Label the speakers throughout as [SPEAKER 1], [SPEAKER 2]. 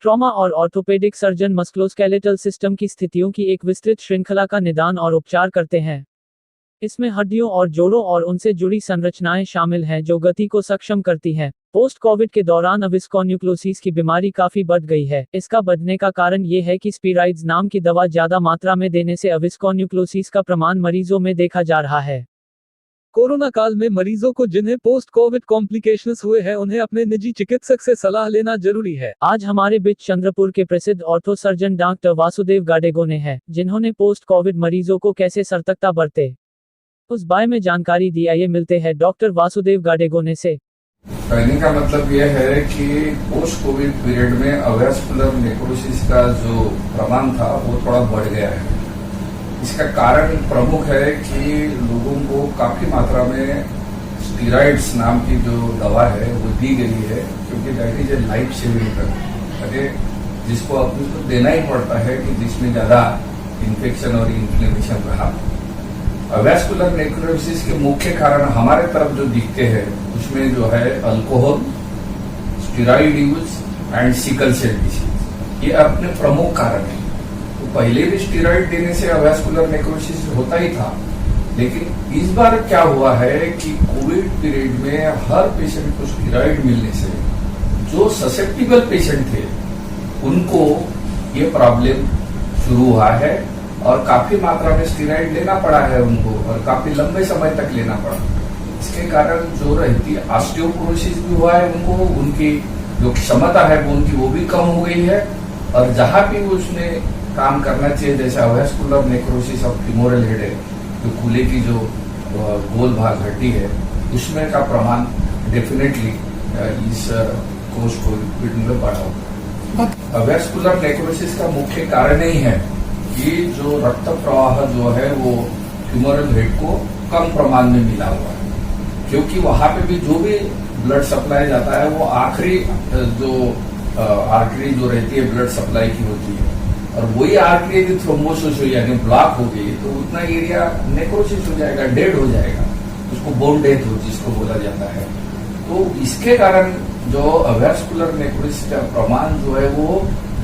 [SPEAKER 1] Trauma और orthopaedic surgeon musculoskeletal system की स्थितियों की एक विस्तृत श्रृंखला का निदान और उपचार करते हैं। इसमें हड्डियों और जोड़ों और उनसे जुड़ी संरचनाएं शामिल हैं जो गति को सक्षम करती हैं। पोस्ट कोविड के दौरान अविस्कोन्यूक्लोसिस की बीमारी काफी बढ़ गई है। इसका बढ़ने का कारण ये है कि स्टीरॉइड्स नाम की दवा ज्यादा मात्रा में देने से अविस्कोन्यूक्लोसिस का प्रमाण मरीजों में देखा जा रहा है।
[SPEAKER 2] कोरोना काल में मरीजों को जिन्हें पोस्ट कोविड कॉम्प्लिकेशंस हुए हैं उन्हें अपने निजी चिकित्सक से सलाह लेना जरूरी है।
[SPEAKER 1] आज हमारे बीच चंद्रपुर के प्रसिद्ध ऑर्थो सर्जन डॉक्टर वासुदेव गाडेगोने हैं, जिन्होंने पोस्ट कोविड मरीजों को कैसे सतर्कता बरते उस बारे में जानकारी दी। आइए मिलते हैं डॉक्टर वासुदेव गाडेगोने से।
[SPEAKER 3] कहने का मतलब यह है कि पोस्ट कोविड पीरियड में अवैस्कुलर नेक्रोसिस का जो प्रमाण था वो थोड़ा बढ़ गया है। इसका कारण प्रमुख है कि लोगों को काफी मात्रा में स्टीरॉइड्स नाम की जो दवा है वो दी गई है, क्योंकि that is a life saving drug, जिसको अपने को देना ही पड़ता है कि जिसमें ज्यादा इन्फेक्शन और इन्फ्लेमेशन रहा। अवैस्कुलर नेक्रोसिस के मुख्य कारण हमारे तरफ जो दिखते हैं उसमें जो है alcohol, steroid use and sickle cell disease, ये अपने प्रमुख कारण है। तो पहले भी स्टीरॉइड देने से अवैस्कुलर नेक्रोसिस होता ही था, लेकिन इस बार क्या हुआ है कि कोविड पीरियड में हर पेशेंट को स्टीरॉइड मिलने से जो ससेप्टिबल पेशेंट थे उनको ये प्रॉब्लम शुरू हुआ है और काफी मात्रा में स्टीरॉइड लेना पड़ा है उनको, और काफी लंबे समय तक लेना पड़ा। इसके कारण जो रहती ऑस्टियोपोरोसिस भी हुआ है उनको, उनकी जो क्षमता है वो भी कम हो गई है, और जहां भी उसने काम करना चाहिए, जैसे अवैस्कुलर नेक्रोसिस ऑफ फीमोरल हेड है, जो कूल्हे की जो गोल भाग हड्डी है, उसमें का प्रमाण डेफिनेटली इस पोस्ट कोविड में बढ़ा होगा। अवैस्कुलर नेक्रोसिस का मुख्य कारण ही है कि जो रक्त प्रवाह जो है वो फीमोरल हेड को कम प्रमाण में मिला हुआ है, क्योंकि वहां पे भी जो भी ब्लड सप्लाई जाता है वो आखिरी जो आर्टरी जो रहती है ब्लड सप्लाई की होती है, और वही आर्टरी यदि थ्रोम्बोसिस हो यानी ब्लॉक हो गई तो उतना एरिया नेक्रोसिस हो जाएगा, डेड हो जाएगा, उसको बोन डेथ हो जिसको बोला जाता है। तो इसके कारण जो अवैस्कुलर नेक्रोसिस का प्रमाण जो है वो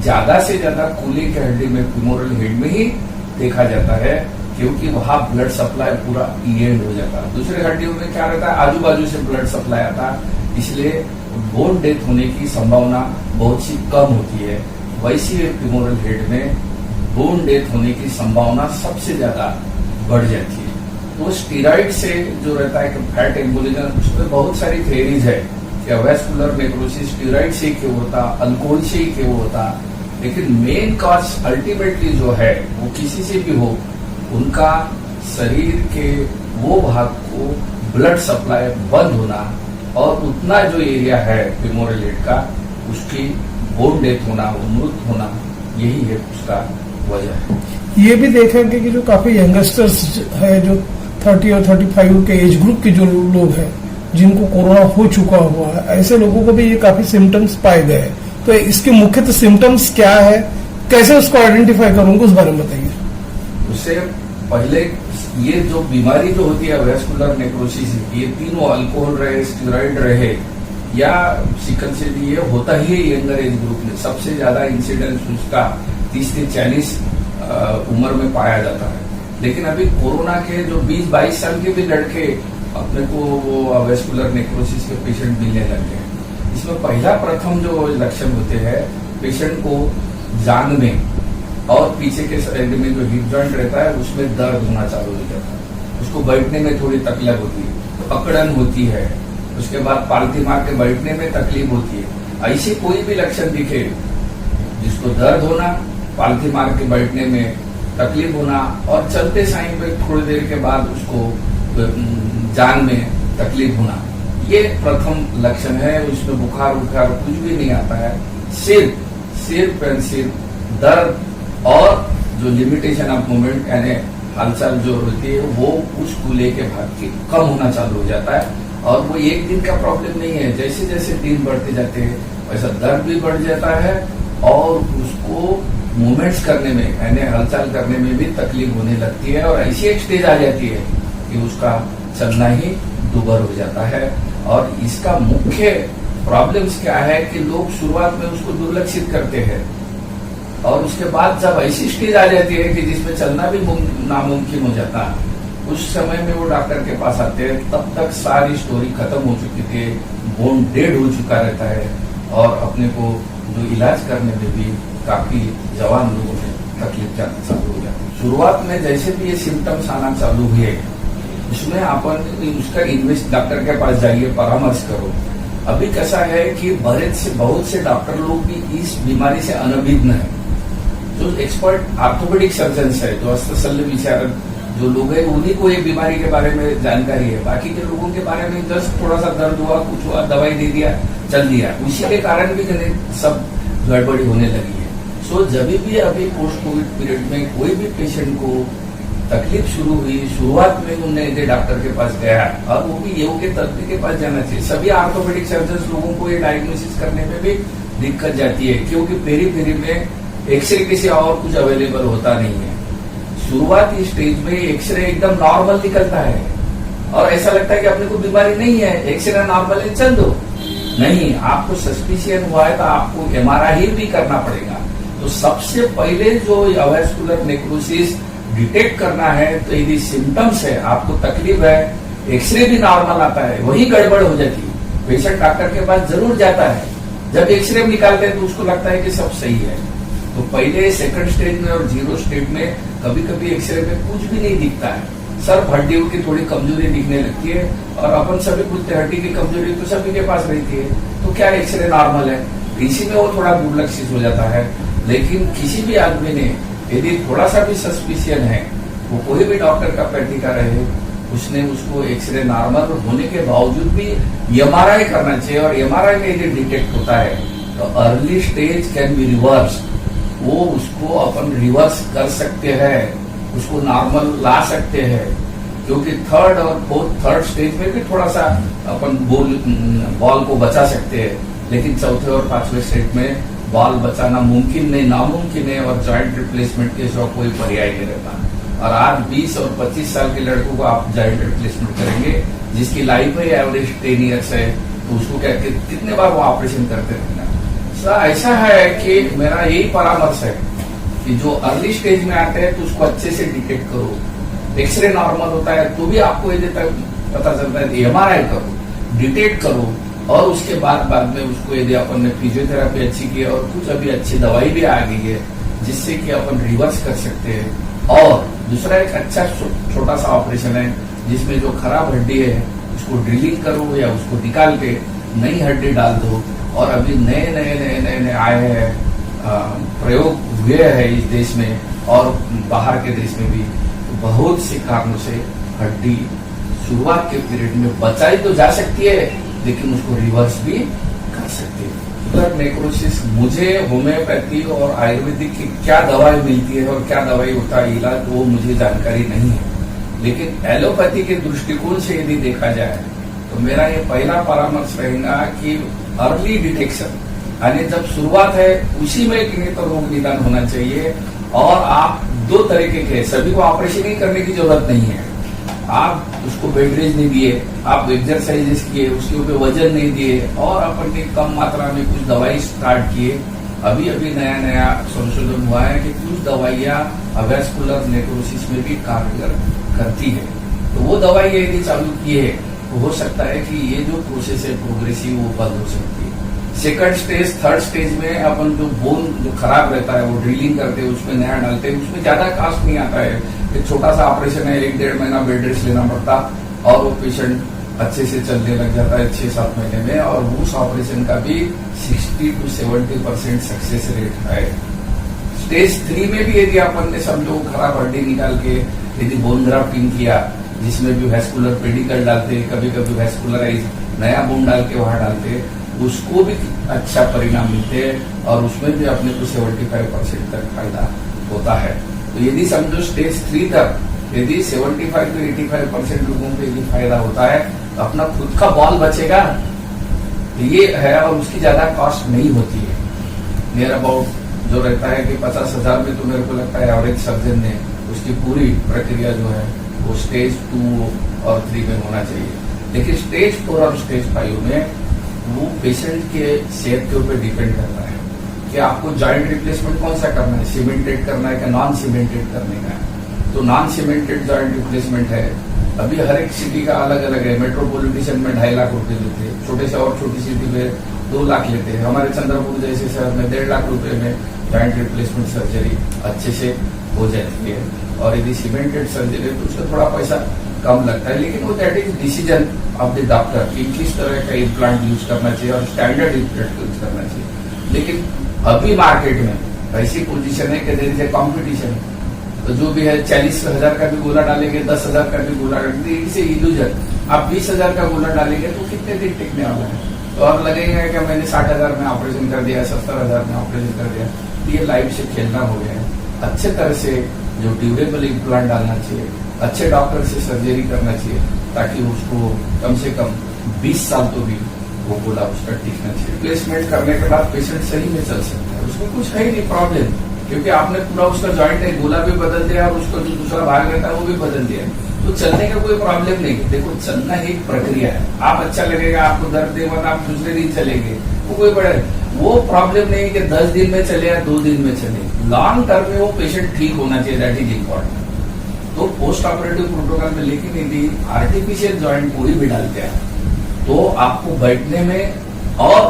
[SPEAKER 3] ज्यादा से ज्यादा कूल्हे की हड्डी में फीमोरल हेड में ही देखा जाता है, क्योंकि वहां ब्लड सप्लाई पूरा एंड हो जाता है। दूसरे हड्डियों में क्या रहता है, आजू बाजू से ब्लड सप्लाई आता है, इसलिए बोन डेथ होने की संभावना बहुत सी कम होती है। वैसे फीमोरल हेड में बोन डेथ होने की संभावना सबसे ज्यादा बढ़ जाती है। तो स्टीरॉइड से जो रहता है कि फैट एम्बोलिज्म, उसमें बहुत सारी थियरीज है कि अवैस्कुलर नेक्रोसिस स्टीरॉइड से क्यों होता, अल्कोहल से क्यों होता, लेकिन मेन कॉज अल्टीमेटली जो है वो किसी से भी हो, उनका शरीर के वो भाग को ब्लड सप्लाई बंद होना और उतना जो एरिया है फीमोरल हेड का उसकी बोन डेथ होना, मृत होना, यही है उसका वजह है।
[SPEAKER 4] ये भी देखेंगे कि जो काफी यंगस्टर्स है, जो 30 और 35 के एज ग्रुप के जो लोग हैं जिनको कोरोना हो चुका हुआ है, ऐसे लोगों को भी ये काफी सिम्टम्स पाए गए। तो इसके मुख्यतः सिम्टम्स क्या है, कैसे उसको आइडेंटिफाई करूंगा, उस बारे में बताइए।
[SPEAKER 3] उससे पहले ये जो बीमारी जो होती है अवैस्कुलर नेक्रोसिस, ये तीनों अल्कोहल रहे, स्टीरॉइड रहे या सिकल सेल, ये होता ही है यंगर एज ग्रुप में। सबसे ज्यादा इंसिडेंस उसका 30 से 40 उम्र में पाया जाता है। लेकिन अभी कोरोना के जो 20-22 साल के भी लड़के अपने को वो अवैस्कुलर नेक्रोसिस के पेशेंट मिलने लग गए। इसमें पहला प्रथम जो लक्षण होते हैं, पेशेंट को जांघ में और पीछे के साइड में जो हिप जॉइंट रहता है उसमें दर्द होना चालू हो जाता है, उसको बैठने में थोड़ी तकलीफ होती है, अकड़न होती है, उसके बाद पालथी मार के बैठने में तकलीफ होती है। ऐसे कोई भी लक्षण दिखे जिसको दर्द होना, पालथी मार के बैठने में तकलीफ होना और चलते साइन पे थोड़ी देर के बाद उसको जान में तकलीफ होना, ये प्रथम लक्षण है। उसमें बुखार कुछ भी नहीं आता है, सिर्फ दर्द और जो लिमिटेशन ऑफ मूवमेंट यानी हलचल जो होती है वो उस कूल्हे के भाग की कम होना चालू हो जाता है। और वो एक दिन का प्रॉब्लम नहीं है, जैसे जैसे दिन बढ़ते जाते हैं वैसा दर्द भी बढ़ जाता है और उसको मूवमेंट्स करने में यानी हलचल करने में भी तकलीफ होने लगती है, और ऐसी एक स्टेज आ जाती है कि उसका चलना ही दुभर हो जाता है। और इसका मुख्य प्रॉब्लम्स क्या है कि लोग शुरुआत में उसको दुर्लक्षित करते हैं और उसके बाद जब ऐसी स्टेज आ जाती है कि जिसमें चलना भी नामुमकिन हो जाता है, उस समय में वो डॉक्टर के पास आते हैं, तब तक सारी स्टोरी खत्म हो चुकी थी, बोन डेड हो चुका रहता है और अपने को जो इलाज करने में भी काफी जवान लोगों में तकलीफ जाना चालू हो जाती है। शुरुआत में जैसे भी ये सिम्टम्स आना चालू हुए, उसमें अपन उसका डॉक्टर के पास जाइए, परामर्श करो। अभी कैसा है कि बहुत से डॉक्टर लोग भी इस बीमारी से अनभिज्ञ है। जो एक्सपर्ट ऑर्थोपेडिक सर्जन्स है, जो अस्त्रशल्य विशारद जो लोग हैं, उन्हीं को ये बीमारी के बारे में जानकारी है। बाकी के लोगों के बारे में जस्ट थोड़ा सा दर्द हुआ, कुछ हुआ, दवाई दे दिया, चल दिया। उसी के कारण भी सब गड़बड़ी होने लगी है। सो जब भी अभी पोस्ट कोविड पीरियड में कोई भी पेशेंट को तकलीफ शुरू हुई, शुरुआत में उन्हें डॉक्टर के पास गया और वो भी योग्य तज्ञ के पास जाना चाहिए। सभी ऑर्थोपेडिक सर्जन लोगों को ये डायग्नोसिस करने में भी दिक्कत जाती है, क्योंकि पेरी में एक्सरे किसी और कुछ अवेलेबल होता नहीं है। शुरुआती स्टेज में एक्सरे एकदम नॉर्मल निकलता है और ऐसा लगता है कि अपने को बीमारी नहीं है, एक्सरे नॉर्मल है, चल दो। नहीं, आपको सस्पिशियन हुआ है तो आपको MRI भी करना पड़ेगा। तो सबसे पहले जो अवैस्कुलर नेक्रोसिस डिटेक्ट करना है, तो यदि सिम्टम्स है, आपको तकलीफ है, एक्सरे भी नॉर्मल आता है, वही गड़बड़ हो जाती है। पेशेंट डॉक्टर के पास जरूर जाता है, जब एक्सरे निकालते हैं तो उसको लगता है कि सब सही है। तो पहले सेकंड स्टेज में और 0 स्टेज में कभी कभी एक्सरे में कुछ भी नहीं दिखता है, सिर्फ हड्डियों की थोड़ी कमजोरी दिखने लगती है और अपन सभी कुछ हड्डी की कमजोरी तो सभी के पास रहती है, तो क्या एक्सरे नॉर्मल है, इसी में वो थोड़ा दुर्लक्षित हो जाता है। लेकिन किसी भी आदमी ने यदि थोड़ा सा भी सस्पिशियन है, वो कोई भी डॉक्टर का पैटिका रहे, उसने उसको एक्सरे नॉर्मल होने के बावजूद भी MRI करना चाहिए। और MRI में यदि डिटेक्ट होता है तो early stage can be reverse, वो उसको अपन रिवर्स कर सकते हैं, उसको नॉर्मल ला सकते हैं। क्योंकि थर्ड स्टेज में भी थोड़ा सा अपन बॉल को बचा सकते हैं, लेकिन चौथे और 5वें स्टेज में बॉल बचाना मुमकिन नहीं, नामुमकिन है और जॉइंट रिप्लेसमेंट के सिवा कोई पर्याय नहीं रहता। और आज 20 और 25 साल के लड़कों को आप जॉइंट रिप्लेसमेंट करेंगे, जिसकी लाइफ है एवरेज 10 ईयर्स है, तो उसको क्या कितने बार वो ऑपरेशन करते रहना। ऐसा है कि मेरा यही परामर्श है कि जो अर्ली स्टेज में आते हैं तो उसको अच्छे से डिटेक्ट करो। एक्सरे नॉर्मल होता है तो भी आपको यदि तक पता चलता है तो MRI करो, डिटेक्ट करो और उसके बाद में उसको यदि अपन ने फिजियोथेरेपी अच्छी की और कुछ अभी अच्छी दवाई भी आ गई है जिससे कि अपन रिवर्स कर सकते हैं। और दूसरा एक अच्छा छोटा सा ऑपरेशन है जिसमें जो खराब हड्डी है उसको ड्रिलिंग करो या उसको निकाल के नई हड्डी डाल दो। और अभी नए आए हैं प्रयोग हुए हैं इस देश में और बाहर के देश में भी, बहुत से कारणों से हड्डी शुरुआत के पीरियड में बचाई तो जा सकती है, लेकिन उसको रिवर्स भी कर सकते हैं। ब्लड नेक्रोसिस मुझे होम्योपैथी और आयुर्वेदिक की क्या दवाई मिलती है और क्या दवाई होता है इलाज, वो मुझे जानकारी नहीं है। लेकिन एलोपैथी के दृष्टिकोण से यदि देखा जाए तो मेरा ये पहला परामर्श रहेगा कि अर्ली डिटेक्शन, यानी जब शुरुआत है उसी में तो रोग निदान होना चाहिए। और आप 2 तरीके के, सभी को ऑपरेशन ही करने की जरूरत नहीं है। आप उसको बेड रेस्ट नहीं दिए, आप एक्सरसाइजेस किए, उसके ऊपर वजन नहीं दिए और अपन ने कम मात्रा में कुछ दवाई स्टार्ट किए। अभी नया संशोधन हुआ है कि कुछ दवाइयां अवैस्कुलर नेक्रोसिस में भी कारगर करती है, तो वो दवाई यदि चालू की है तो हो सकता है कि ये जो प्रोसेस है प्रोग्रेसिव वो बंद हो सकती है। सेकंड स्टेज, थर्ड स्टेज में अपन जो बोन जो खराब रहता है वो ड्रिलिंग करते हैं, उसमें नया डालते हैं, उसमें ज्यादा कॉस्ट नहीं आता है। एक छोटा सा ऑपरेशन है, 1-1.5 महीना बेड रेस्ट लेना पड़ता और वो पेशेंट अच्छे से चलने लग जाता है 6-7 महीने में। और उस ऑपरेशन का भी 60 to 70% सक्सेस रेट है। स्टेज 3 में भी यदि अपन ने समझो खराब हड्डी निकाल के यदि बोन ग्राफ्टिंग किया, जिसमें भी वैस्कुलर पेडिकल डालते, कभी कभी वैस्कुलराइज नया बोन डाल के वहां डालते, उसको भी अच्छा परिणाम मिलते हैं और उसमें भी अपने को 75% तक फायदा होता है। तो यदि समझो स्टेज 3 तक यदि 75 to 85% लोगों को यदि फायदा होता है तो अपना खुद का बॉल बचेगा, ये है और उसकी ज्यादा कॉस्ट नहीं होती है। नियर अबाउट जो रहता है कि 50,000 में, तो मेरे को लगता है एवरेज सर्जन ने उसकी पूरी प्रक्रिया जो है वो स्टेज 2 और 3 में होना चाहिए। लेकिन स्टेज 4 और स्टेज 5 में वो पेशेंट के सेहत के ऊपर डिपेंड करता है कि आपको जॉइंट रिप्लेसमेंट कौन सा करना है, सीमेंटेड करना है कि नॉन सीमेंटेड करने का है। तो नॉन सीमेंटेड जॉइंट रिप्लेसमेंट है, अभी हर एक सिटी का अलग अलग है। मेट्रोपॉलिटन में 2.5 लाख रुपए लेते हैं, छोटे से और छोटी सिटी में 2 लाख लेते हैं। हमारे चंद्रपुर जैसे शहर में 1.5 लाख रुपए में जॉइंट रिप्लेसमेंट सर्जरी अच्छे से हो जाती है। और यदि सीमेंटेड सर्जरी है तो उसका थोड़ा पैसा कम लगता है, लेकिन वो that is decision of the doctor कि किस तरह का इम्प्लांट यूज करना चाहिए और स्टैंडर्ड इम्प्लांट यूज करना चाहिए। लेकिन अभी मार्केट में ऐसी पोजीशन है कि देयर इज ए कॉम्पिटिशन। तो जो भी है 40,000 का भी गोला डालेंगे, 10,000 का भी गोला डालेंगे, इसे इल्यूजन। आप 20,000 का गोला डालेंगे तो कितने दिन टिकने वाला है? तो और लगेगा कि मैंने 60,000 में ऑपरेशन कर दिया, 70,000 में ऑपरेशन कर दिया। ये लाइफ से खेलना हो गया है। अच्छे तरह से जो ड्यूरेबल इम्प्लांट डालना चाहिए, अच्छे डॉक्टर से सर्जरी करना चाहिए ताकि उसको कम से कम 20 साल तो भी वो गोला उसका टिकना चाहिए। रिप्लेसमेंट करने के बाद पेशेंट सही में चल सकता है, उसमें कुछ है ही नहीं प्रॉब्लम, क्योंकि आपने पूरा उसका जॉइंट है गोला भी बदल दिया और उसका जो दूसरा भाग रहता है वो भी बदल दिया, तो चलने का कोई प्रॉब्लम नहीं है। देखो, चलना एक प्रक्रिया है। आप अच्छा लगेगा, आपको दर्द देगा, आप दूसरे दिन चलेंगे, वो कोई बड़ा वो प्रॉब्लम नहीं है कि 10 दिन में चले या 2 दिन में चले। लॉन्ग टर्म में वो पेशेंट ठीक होना चाहिए, दैट इज इम्पोर्टेंट। तो पोस्ट ऑपरेटिव प्रोटोकॉल में, लेकिन यदि आर्टिफिशियल जॉइंट कोई भी डालते हैं तो आपको बैठने में और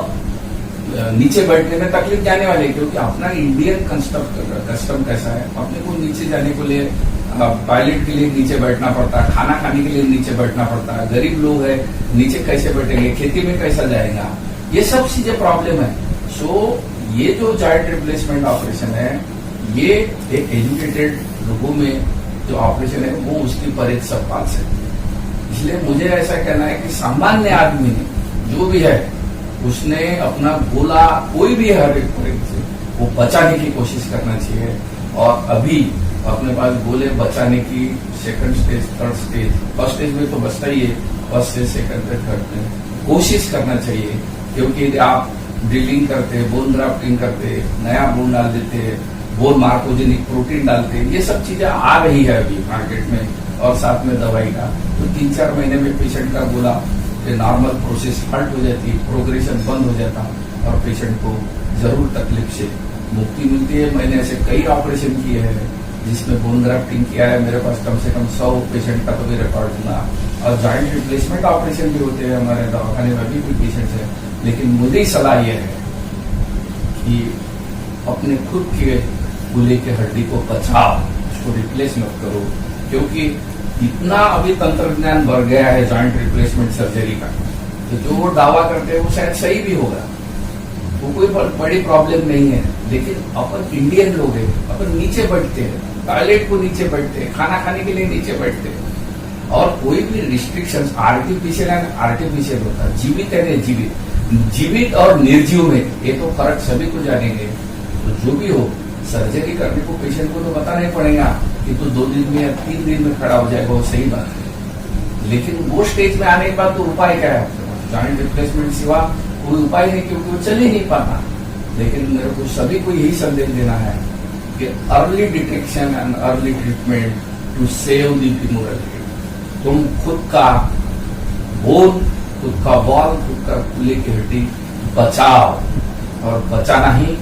[SPEAKER 3] नीचे बैठने में तकलीफ जाने वाली है, क्योंकि अपना इंडियन कस्टम कैसा है, अपने को नीचे जाने के लिए टॉयलेट के लिए नीचे बैठना पड़ता है, खाना खाने के लिए नीचे बैठना पड़ता है। गरीब लोग है, नीचे कैसे बैठेंगे, खेती में कैसा जाएगा, ये सब चीजें प्रॉब्लम है। सो ये जो जॉइंट रिप्लेसमेंट ऑपरेशन है, ये एक एजुकेटेड लोगों में जो ऑपरेशन है वो उसकी परहेज सब पाल सकते हैं। इसलिए मुझे ऐसा कहना है कि सामान्य आदमी ने जो भी है उसने अपना गोला कोई भी हर एक परहेज से वो बचाने की कोशिश करना चाहिए। और अभी अपने पास गोले बचाने की second stage, third stage, first stage में तो बचता ही है, first stage, second stage, third में कोशिश करना चाहिए। क्योंकि यदि आप ड्रिलिंग करते, बोन ग्राफ्टिंग करते, नया बोन डाल देते, बोन मार्कोजेनिक प्रोटीन डालते, ये सब चीजें आ रही है अभी मार्केट में, और साथ में दवाई का, तो 3-4 महीने में पेशेंट का गोला नॉर्मल प्रोसेस हल्ट हो जाती, प्रोग्रेशन बंद हो जाता और पेशेंट को जरूर तकलीफ से मुक्ति मिलती है। मैंने ऐसे कई ऑपरेशन किए हैं जिसमें बोन ग्राफ्टिंग किया है, मेरे पास कम से कम 100 पेशेंट का तो भी रिकॉर्ड हुआ। और जॉइंट रिप्लेसमेंट ऑपरेशन भी होते हैं हमारे दवाखाने में, अभी भी पेशेंट्स है। लेकिन मुझे सलाह यह है कि अपने खुद के गले के हड्डी को बचाओ, उसको रिप्लेस मत करो, क्योंकि इतना अभी तंत्रज्ञान बढ़ गया है जॉइंट रिप्लेसमेंट सर्जरी का, तो जो वो दावा करते हैं वो शायद सही भी होगा, वो कोई बड़ी प्रॉब्लम नहीं है। लेकिन अपन इंडियन लोग हैं, अपन नीचे बैठते हैं, टॉयलेट को नीचे बैठते हैं, खाना खाने के लिए नीचे बैठते हैं, और कोई भी रिस्ट्रिक्शन आर्टिफिशियल एंड आर्टिफिशियल होता है, जीवित है जीवित, जीवित और निर्जीव में ये तो फर्क सभी को जानेंगे। तो जो भी हो, सर्जरी करने को पेशेंट को तो बताना ही पड़ेगा कि तो 2 दिन में या 3 दिन में खड़ा हो जाएगा, वो सही बात है। लेकिन वो स्टेज में आने के बाद तो उपाय क्या है? जॉइंट रिप्लेसमेंट सिवा कोई उपाय नहीं, क्योंकि वो चल ही नहीं पाता। लेकिन मेरे को सभी को यही संदेश देना है कि early detection and early treatment to save the femoral head. तुम खुद का बोन, खुद का बॉल, खुद का कुल्ले की हड्डी बचाओ, और बचाना ही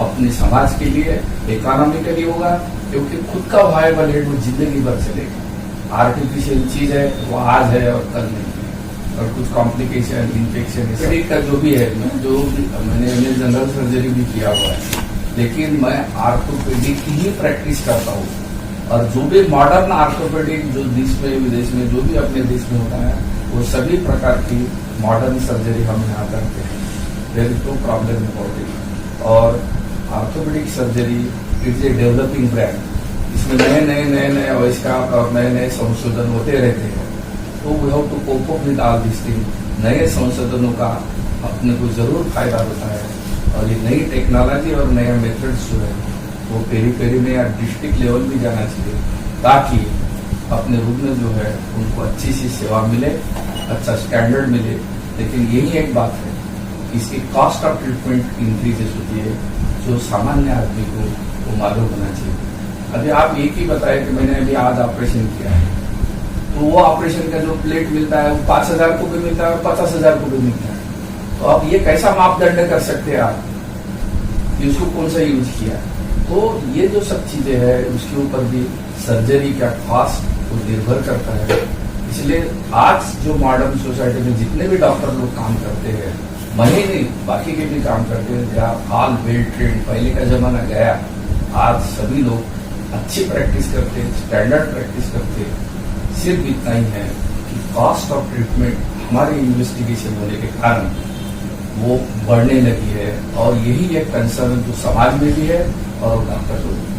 [SPEAKER 3] अपने समाज के लिए, इकोनॉमी के लिए होगा, क्योंकि खुद का वायबल हेड वो जिंदगी भर चलेगा। आर्टिफिशियल चीज है, वो आज है और कल नहीं है, और कुछ कॉम्प्लिकेशन, इन्फेक्शन पेडिक का जो भी है, मैंने जनरल सर्जरी भी किया हुआ है, लेकिन मैं आर्थोपेडिक की ही प्रैक्टिस करता हूँ। और जो भी मॉडर्न आर्थोपेडिक जो देश में विदेश में जो भी अपने देश में होता है, वो सभी प्रकार की मॉडर्न सर्जरी हम यहाँ करते हैं। There is no problem about it. और orthopaedic surgery it's a developing brand, इसमें नए आविष्कार और नए संशोधन होते रहते हैं। तो we have to cope up with all this thing. नए संशोधनों का अपने को जरूर फायदा होता है, और ये नई टेक्नोलॉजी और नया मेथड्स जो है वो पेरी में या डिस्ट्रिक्ट लेवल भी जाना चाहिए, ताकि अपने रुग्ण जो है उनको अच्छी सी सेवा मिले, अच्छा स्टैंडर्ड मिले। लेकिन यही एक बात है, इसकी कॉस्ट ऑफ ट्रीटमेंट इंक्रीजेस होती है, जो सामान्य आदमी को वो मालूम होना चाहिए। अभी आप एक ही बताए कि मैंने अभी आज ऑपरेशन किया है, तो वो ऑपरेशन का जो प्लेट मिलता है वो 5,000 को भी मिलता है और 50,000 को भी मिलता है। तो अब ये कैसा मापदंड कर सकते हैं आप कि उसको कौन सा यूज किया। तो ये जो सब चीजें हैं उसके ऊपर भी सर्जरी का कॉस्ट वो निर्भर करता है। इसलिए आज जो मॉडर्न सोसाइटी में जितने भी डॉक्टर लोग काम करते हैं, मैं ही नहीं बाकी के भी काम करते हैं, जहाँ ऑल वेल ट्रेंड, पहले का जमाना गया, आज सभी लोग अच्छी प्रैक्टिस करते हैं, स्टैंडर्ड प्रैक्टिस करते हैं। सिर्फ इतना ही है कि कॉस्ट ऑफ ट्रीटमेंट हमारी इन्वेस्टिगेशन होने के कारण वो बढ़ने लगी है, और यही एक कंसर्न जो समाज में भी है और डॉक्टर को भी।